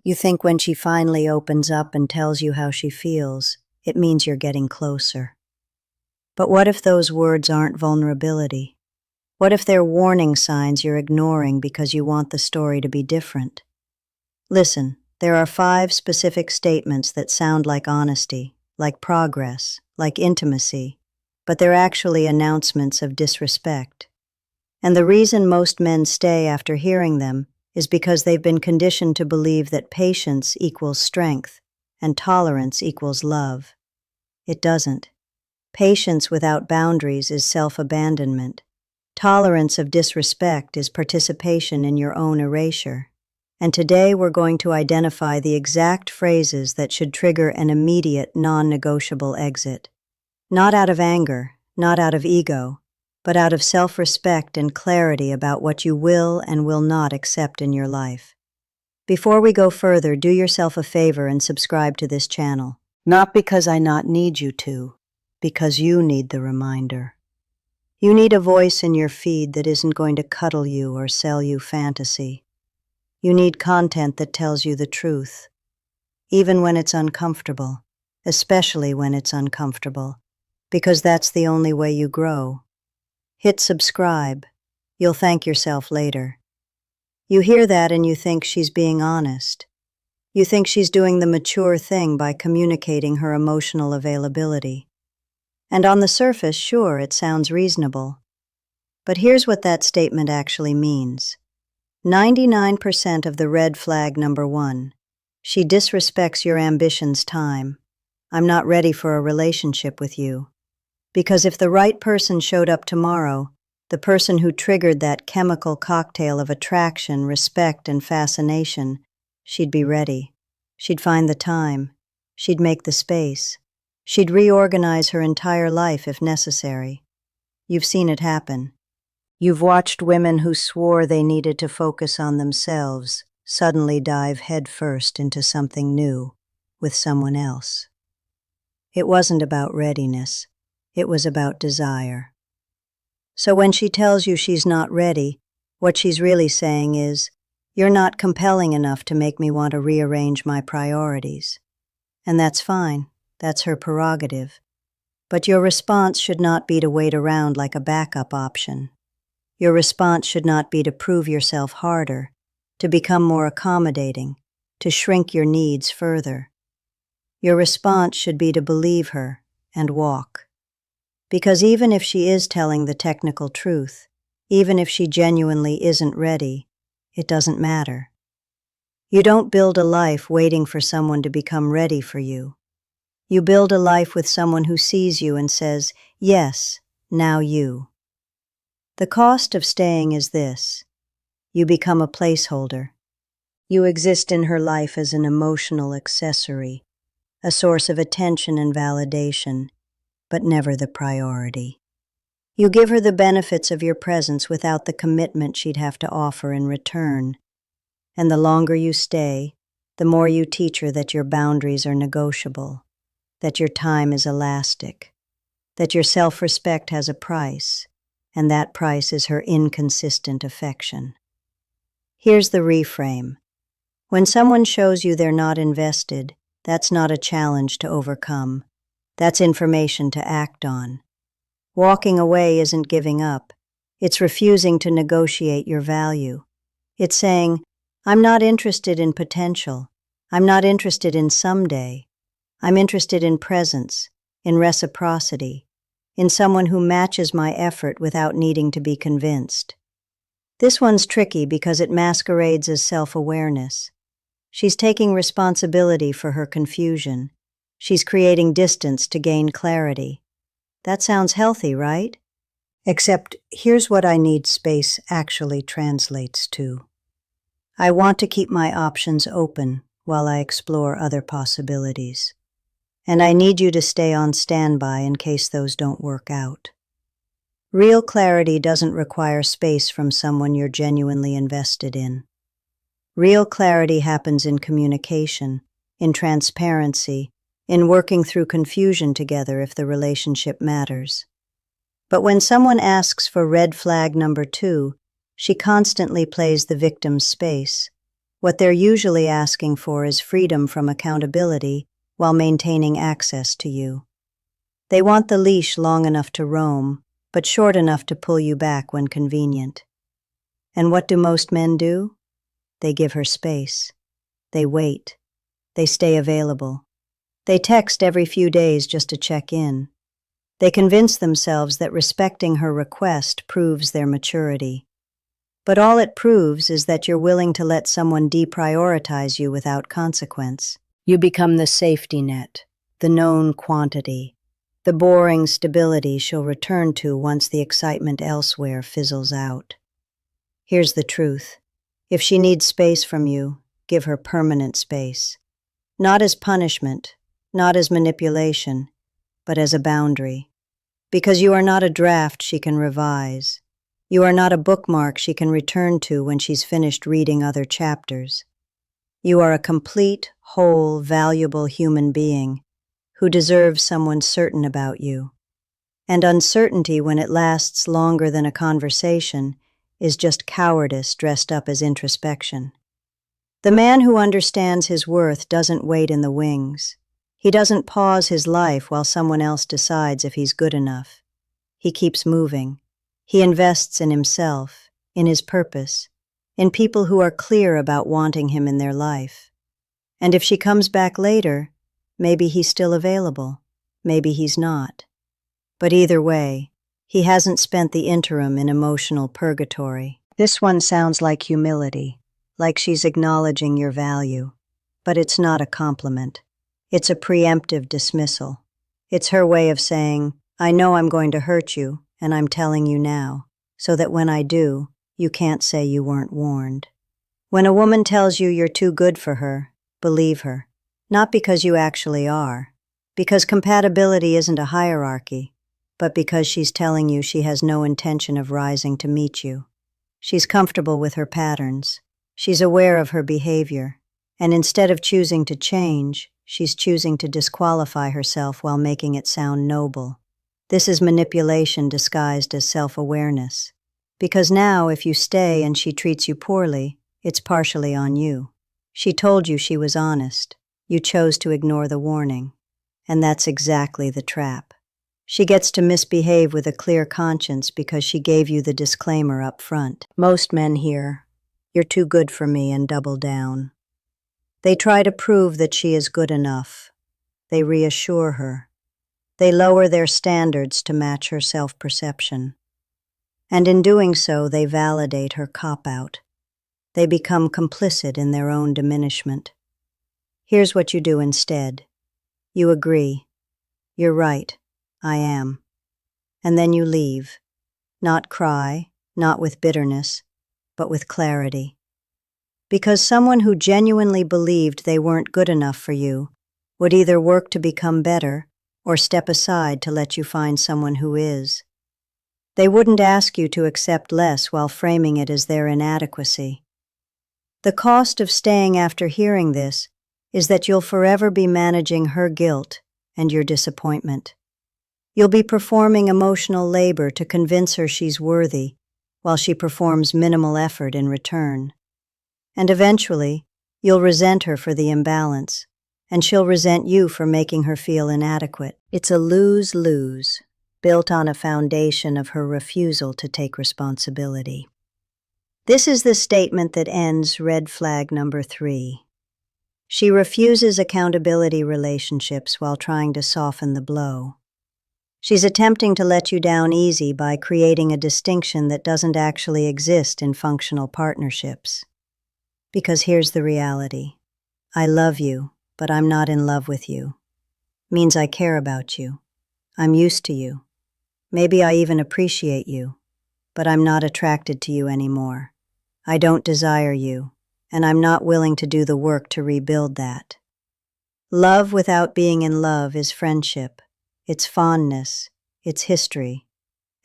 You think when she finally opens up and tells you how she feels, it means you're getting closer. But what if those words aren't vulnerability? What if they're warning signs you're ignoring because you want the story to be different? Listen, there are 5 specific statements that sound like honesty, like progress, like intimacy, but they're actually announcements of disrespect. And the reason most men stay after hearing them is because they've been conditioned to believe that patience equals strength and tolerance equals love. It doesn't. Patience without boundaries is self-abandonment. Tolerance of disrespect is participation in your own erasure. And today we're going to identify the exact phrases that should trigger an immediate, non-negotiable exit. Not out of anger, not out of ego, but out of self-respect and clarity about what you will and will not accept in your life. Before we go further, do yourself a favor and subscribe to this channel. Not because I not need you to, because you need the reminder. You need a voice in your feed that isn't going to cuddle you or sell you fantasy. You need content that tells you the truth, even when it's uncomfortable, especially when it's uncomfortable, because that's the only way you grow. Hit subscribe. You'll thank yourself later. You hear that and you think she's being honest. You think she's doing the mature thing by communicating her emotional availability. And on the surface, sure, it sounds reasonable. But here's what that statement actually means. 99% of the red flag number 1. She disrespects your ambition's time. I'm not ready for a relationship with you. Because if the right person showed up tomorrow, the person who triggered that chemical cocktail of attraction, respect, and fascination, she'd be ready. She'd find the time. She'd make the space. She'd reorganize her entire life if necessary. You've seen it happen. You've watched women who swore they needed to focus on themselves suddenly dive headfirst into something new with someone else. It wasn't about readiness. It was about desire. So when she tells you she's not ready, what she's really saying is, you're not compelling enough to make me want to rearrange my priorities. And that's fine. That's her prerogative. But your response should not be to wait around like a backup option. Your response should not be to prove yourself harder, to become more accommodating, to shrink your needs further. Your response should be to believe her and walk. Because even if she is telling the technical truth, even if she genuinely isn't ready, it doesn't matter. You don't build a life waiting for someone to become ready for you. You build a life with someone who sees you and says, yes, now you. The cost of staying is this. You become a placeholder. You exist in her life as an emotional accessory, a source of attention and validation, but never the priority. You give her the benefits of your presence without the commitment she'd have to offer in return. And the longer you stay, the more you teach her that your boundaries are negotiable, that your time is elastic, that your self-respect has a price, and that price is her inconsistent affection. Here's the reframe. When someone shows you they're not invested, that's not a challenge to overcome. That's information to act on. Walking away isn't giving up. It's refusing to negotiate your value. It's saying, I'm not interested in potential. I'm not interested in someday. I'm interested in presence, in reciprocity, in someone who matches my effort without needing to be convinced. This one's tricky because it masquerades as self-awareness. She's taking responsibility for her confusion. She's creating distance to gain clarity. That sounds healthy, right? Except here's what I need space actually translates to. I want to keep my options open while I explore other possibilities. And I need you to stay on standby in case those don't work out. Real clarity doesn't require space from someone you're genuinely invested in. Real clarity happens in communication, in transparency, in working through confusion together if the relationship matters. But when someone asks for red flag number 2, she constantly plays the victim's space. What they're usually asking for is freedom from accountability while maintaining access to you. They want the leash long enough to roam, but short enough to pull you back when convenient. And what do most men do? They give her space. They wait. They stay available. They text every few days just to check in. They convince themselves that respecting her request proves their maturity. But all it proves is that you're willing to let someone deprioritize you without consequence. You become the safety net, the known quantity, the boring stability she'll return to once the excitement elsewhere fizzles out. Here's the truth. If she needs space from you, give her permanent space. Not as punishment, not as manipulation, but as a boundary. Because you are not a draft she can revise. You are not a bookmark she can return to when she's finished reading other chapters. You are a complete, whole, valuable human being who deserves someone certain about you. And uncertainty, when it lasts longer than a conversation, is just cowardice dressed up as introspection. The man who understands his worth doesn't wait in the wings. He doesn't pause his life while someone else decides if he's good enough. He keeps moving. He invests in himself, in his purpose, in people who are clear about wanting him in their life. And if she comes back later, maybe he's still available, maybe he's not. But either way, he hasn't spent the interim in emotional purgatory. This one sounds like humility, like she's acknowledging your value. But it's not a compliment. It's a preemptive dismissal. It's her way of saying, I know I'm going to hurt you, and I'm telling you now, so that when I do, you can't say you weren't warned. When a woman tells you you're too good for her, believe her. Not because you actually are, because compatibility isn't a hierarchy, but because she's telling you she has no intention of rising to meet you. She's comfortable with her patterns. She's aware of her behavior. And instead of choosing to change, she's choosing to disqualify herself while making it sound noble. This is manipulation disguised as self-awareness. Because now, if you stay and she treats you poorly, it's partially on you. She told you she was honest. You chose to ignore the warning. And that's exactly the trap. She gets to misbehave with a clear conscience because she gave you the disclaimer up front. Most men hear, "You're too good for me," and double down. They try to prove that she is good enough. They reassure her. They lower their standards to match her self-perception. And in doing so, they validate her cop-out. They become complicit in their own diminishment. Here's what you do instead. You agree. You're right. I am. And then you leave. Not cry, not with bitterness, but with clarity. Because someone who genuinely believed they weren't good enough for you would either work to become better or step aside to let you find someone who is. They wouldn't ask you to accept less while framing it as their inadequacy. The cost of staying after hearing this is that you'll forever be managing her guilt and your disappointment. You'll be performing emotional labor to convince her she's worthy, while she performs minimal effort in return. And eventually, you'll resent her for the imbalance, and she'll resent you for making her feel inadequate. It's a lose-lose, built on a foundation of her refusal to take responsibility. This is the statement that ends red flag number 3. She refuses accountability relationships while trying to soften the blow. She's attempting to let you down easy by creating a distinction that doesn't actually exist in functional partnerships. Because here's the reality. I love you, but I'm not in love with you. Means I care about you. I'm used to you. Maybe I even appreciate you, but I'm not attracted to you anymore. I don't desire you, and I'm not willing to do the work to rebuild that. Love without being in love is friendship. It's fondness, it's history,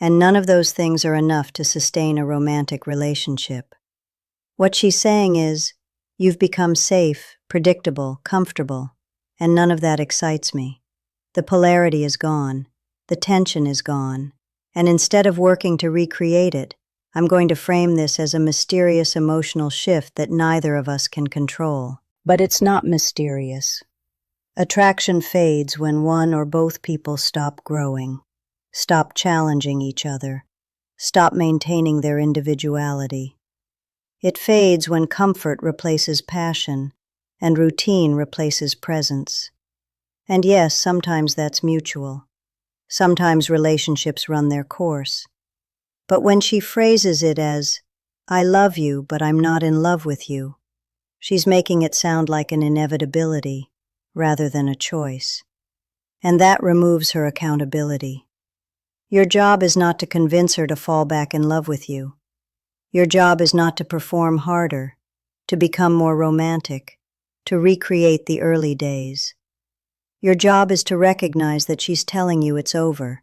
and none of those things are enough to sustain a romantic relationship. What she's saying is, you've become safe, predictable, comfortable, and none of that excites me. The polarity is gone, the tension is gone, and instead of working to recreate it, I'm going to frame this as a mysterious emotional shift that neither of us can control. But it's not mysterious. Attraction fades when one or both people stop growing, stop challenging each other, stop maintaining their individuality. It fades when comfort replaces passion and routine replaces presence. And yes, sometimes that's mutual. Sometimes relationships run their course. But when she phrases it as, "I love you, but I'm not in love with you," she's making it sound like an inevitability rather than a choice. And that removes her accountability. Your job is not to convince her to fall back in love with you. Your job is not to perform harder, to become more romantic, to recreate the early days. Your job is to recognize that she's telling you it's over,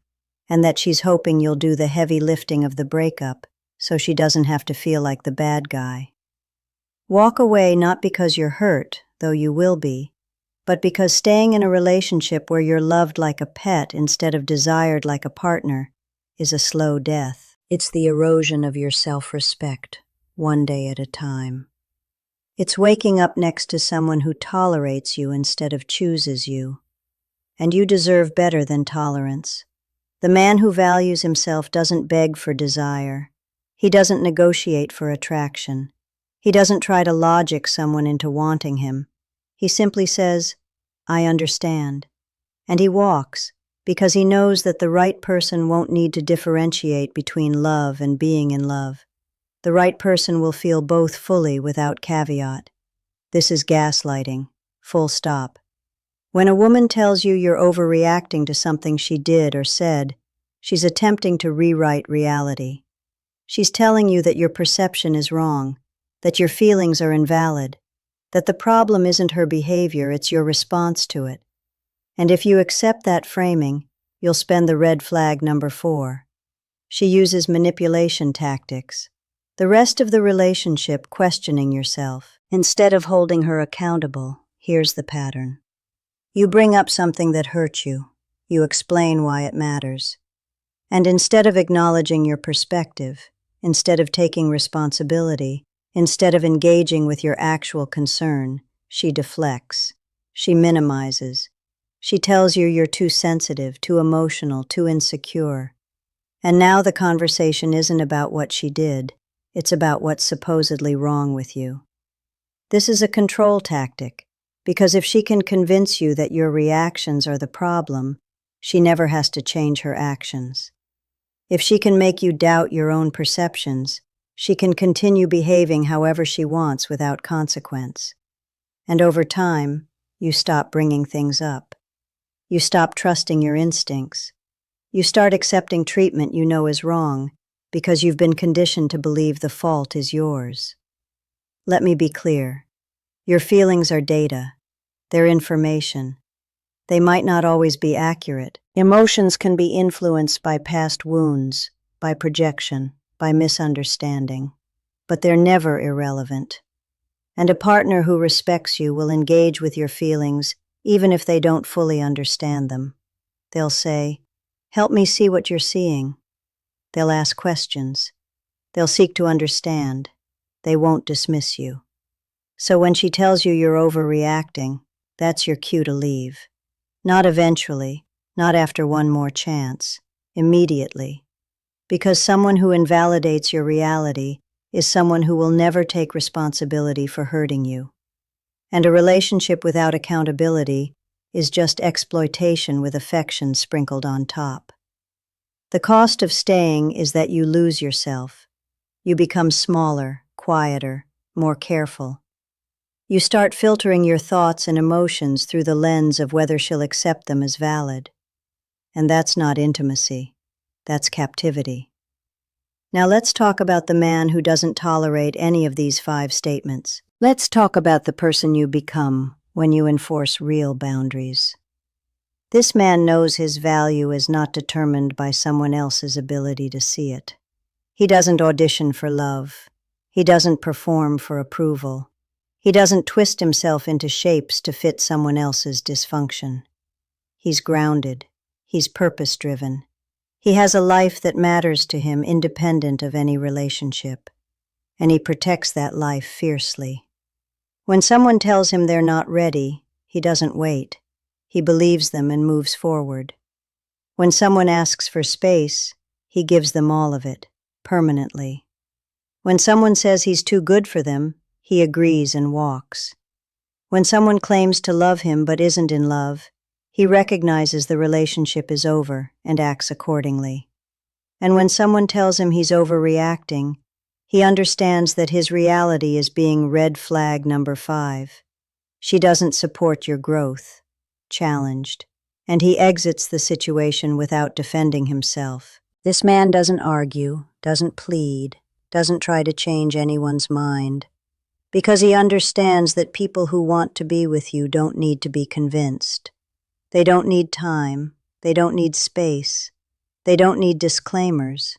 and that she's hoping you'll do the heavy lifting of the breakup so she doesn't have to feel like the bad guy. Walk away not because you're hurt, though you will be, but because staying in a relationship where you're loved like a pet instead of desired like a partner is a slow death. It's the erosion of your self-respect, one day at a time. It's waking up next to someone who tolerates you instead of chooses you. And you deserve better than tolerance. The man who values himself doesn't beg for desire. He doesn't negotiate for attraction. He doesn't try to logic someone into wanting him. He simply says, "I understand." And he walks, because he knows that the right person won't need to differentiate between love and being in love. The right person will feel both fully without caveat. This is gaslighting, full stop. When a woman tells you you're overreacting to something she did or said, she's attempting to rewrite reality. She's telling you that your perception is wrong, that your feelings are invalid, that the problem isn't her behavior, it's your response to it. And if you accept that framing, you'll spend the red flag number 4. She uses manipulation tactics. The rest of the relationship questioning yourself. Instead of holding her accountable, here's the pattern. You bring up something that hurt you. You explain why it matters. And instead of acknowledging your perspective, instead of taking responsibility, instead of engaging with your actual concern, she deflects. She minimizes. She tells you you're too sensitive, too emotional, too insecure. And now the conversation isn't about what she did. It's about what's supposedly wrong with you. This is a control tactic, because if she can convince you that your reactions are the problem, she never has to change her actions. If she can make you doubt your own perceptions, she can continue behaving however she wants without consequence. And over time, you stop bringing things up. You stop trusting your instincts. You start accepting treatment you know is wrong because you've been conditioned to believe the fault is yours. Let me be clear. Your feelings are data. They're information. They might not always be accurate. Emotions can be influenced by past wounds, by projection, by misunderstanding. But they're never irrelevant. And a partner who respects you will engage with your feelings even if they don't fully understand them. They'll say, "Help me see what you're seeing." They'll ask questions. They'll seek to understand. They won't dismiss you. So when she tells you you're overreacting, that's your cue to leave. Not eventually, not after one more chance, immediately. Because someone who invalidates your reality is someone who will never take responsibility for hurting you. And a relationship without accountability is just exploitation with affection sprinkled on top. The cost of staying is that you lose yourself. You become smaller, quieter, more careful. You start filtering your thoughts and emotions through the lens of whether she'll accept them as valid. And that's not intimacy. That's captivity. Now let's talk about the man who doesn't tolerate any of these 5 statements. Let's talk about the person you become when you enforce real boundaries. This man knows his value is not determined by someone else's ability to see it. He doesn't audition for love. He doesn't perform for approval. He doesn't twist himself into shapes to fit someone else's dysfunction. He's grounded. He's purpose-driven. He has a life that matters to him independent of any relationship, and he protects that life fiercely. When someone tells him they're not ready, he doesn't wait. He believes them and moves forward. When someone asks for space, he gives them all of it, permanently. When someone says he's too good for them, he agrees and walks. When someone claims to love him but isn't in love, he recognizes the relationship is over and acts accordingly. And when someone tells him he's overreacting, he understands that his reality is being red flag number 5. She doesn't support your growth, challenged, and he exits the situation without defending himself. This man doesn't argue, doesn't plead, doesn't try to change anyone's mind, because he understands that people who want to be with you don't need to be convinced. They don't need time, they don't need space, they don't need disclaimers.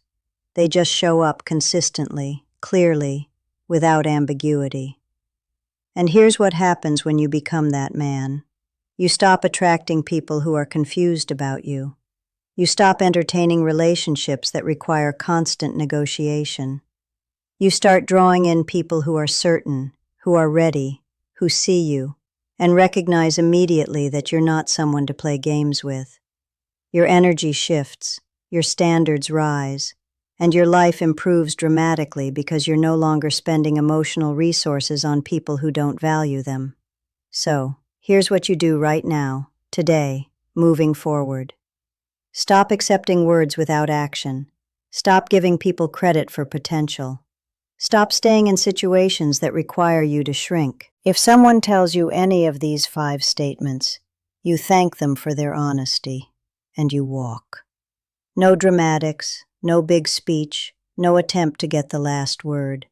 They just show up consistently, clearly, without ambiguity. And here's what happens when you become that man. You stop attracting people who are confused about you. You stop entertaining relationships that require constant negotiation. You start drawing in people who are certain, who are ready, who see you, and recognize immediately that you're not someone to play games with. Your energy shifts, your standards rise, and your life improves dramatically because you're no longer spending emotional resources on people who don't value them. So, here's what you do right now, today, moving forward. Stop accepting words without action. Stop giving people credit for potential. Stop staying in situations that require you to shrink. If someone tells you any of these 5 statements, you thank them for their honesty, and you walk. No dramatics, no big speech, no attempt to get the last word.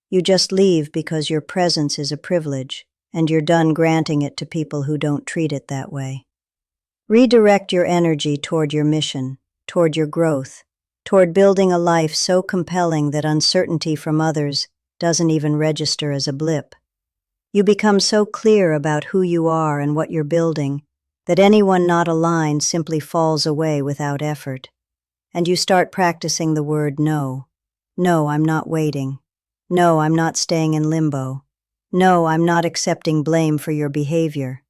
You just leave because your presence is a privilege, and you're done granting it to people who don't treat it that way. Redirect your energy toward your mission, toward your growth, toward building a life so compelling that uncertainty from others doesn't even register as a blip. You become so clear about who you are and what you're building that anyone not aligned simply falls away without effort. And you start practicing the word no. No, I'm not waiting. No, I'm not staying in limbo. No, I'm not accepting blame for your behavior.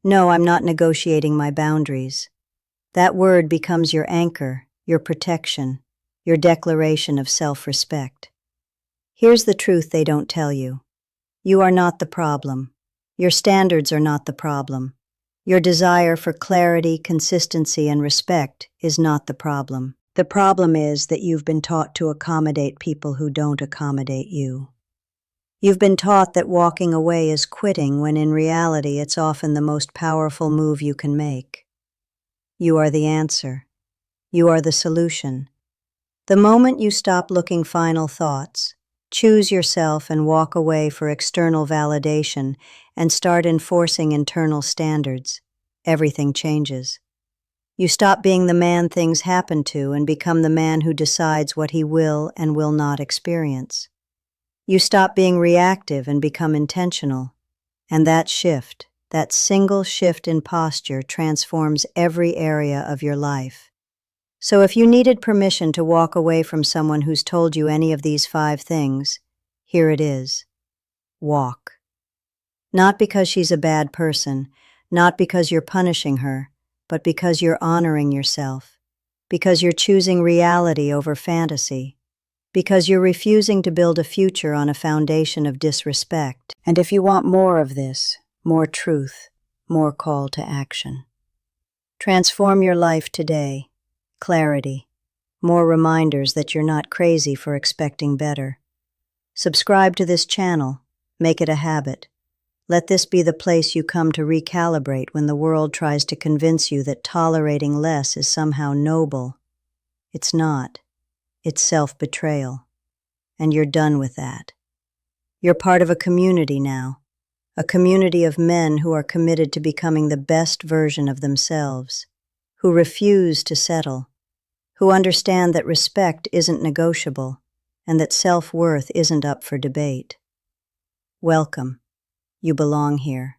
No, I'm not negotiating my boundaries. That word becomes your anchor, your protection, your declaration of self-respect. Here's the truth they don't tell you. You are not the problem. Your standards are not the problem. Your desire for clarity, consistency, and respect is not the problem. The problem is that you've been taught to accommodate people who don't accommodate you. You've been taught that walking away is quitting when in reality it's often the most powerful move you can make. You are the answer. You are the solution. The moment you stop looking final thoughts, choose yourself and walk away for external validation and start enforcing internal standards, everything changes. You stop being the man things happen to and become the man who decides what he will and will not experience. You stop being reactive and become intentional. And that shift, that single shift in posture, transforms every area of your life. So if you needed permission to walk away from someone who's told you any of these 5 things, here it is. Walk. Not because she's a bad person, not because you're punishing her, but because you're honoring yourself, because you're choosing reality over fantasy, because you're refusing to build a future on a foundation of disrespect. And if you want more of this, more truth, more call to action, transform your life today. Clarity, more reminders that you're not crazy for expecting better. Subscribe to this channel, make it a habit. Let this be the place you come to recalibrate when the world tries to convince you that tolerating less is somehow noble. It's not. It's self-betrayal. And you're done with that. You're part of a community now, a community of men who are committed to becoming the best version of themselves, who refuse to settle, who understand that respect isn't negotiable and that self-worth isn't up for debate. Welcome. You belong here.